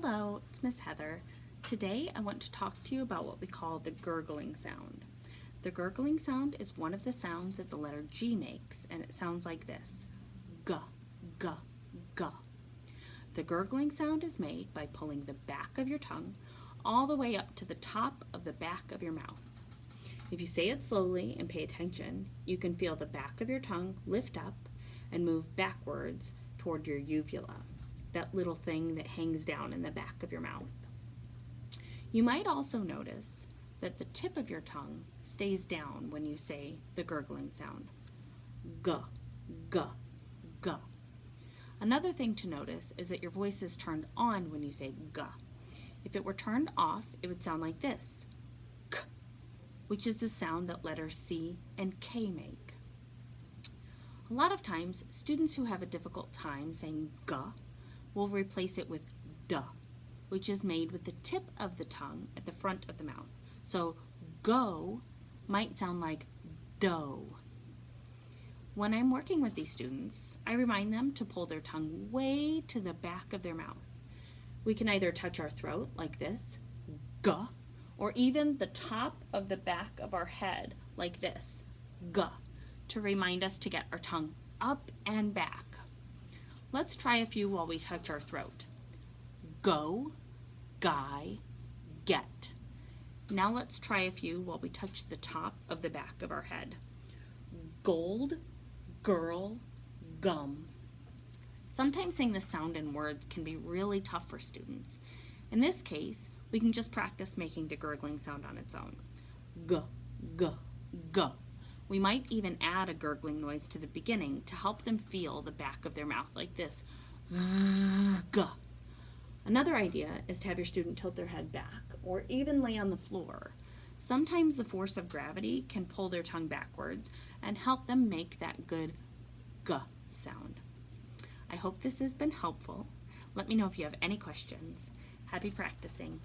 Hello, it's Miss Heather. Today I want to talk to you about what we call the gurgling sound. The gurgling sound is one of the sounds that the letter G makes, and it sounds like this: G, G, G. The gurgling sound is made by pulling the back of your tongue all the way up to the top of the back of your mouth. If you say it slowly and pay attention, you can feel the back of your tongue lift up and move backwards toward your uvula, that little thing that hangs down in the back of your mouth. You might also notice that the tip of your tongue stays down when you say the gurgling sound. G, G, G. Another thing to notice is that your voice is turned on when you say G. If it were turned off, it would sound like this, K, which is the sound that letters C and K make. A lot of times, students who have a difficult time saying G will replace it with D, which is made with the tip of the tongue at the front of the mouth. So go might sound like dough. When I'm working with these students, I remind them to pull their tongue way to the back of their mouth. We can either touch our throat like this, G, or even the top of the back of our head like this, G, to remind us to get our tongue up and back. Let's try a few while we touch our throat. Go, guy, get. Now let's try a few while we touch the top of the back of our head. Gold, girl, gum. Sometimes saying the sound in words can be really tough for students. In this case, we can just practice making the gurgling sound on its own. G, G, G. We might even add a gurgling noise to the beginning to help them feel the back of their mouth like this. G. Another idea is to have your student tilt their head back or even lay on the floor. Sometimes the force of gravity can pull their tongue backwards and help them make that good G sound. I hope this has been helpful. Let me know if you have any questions. Happy practicing.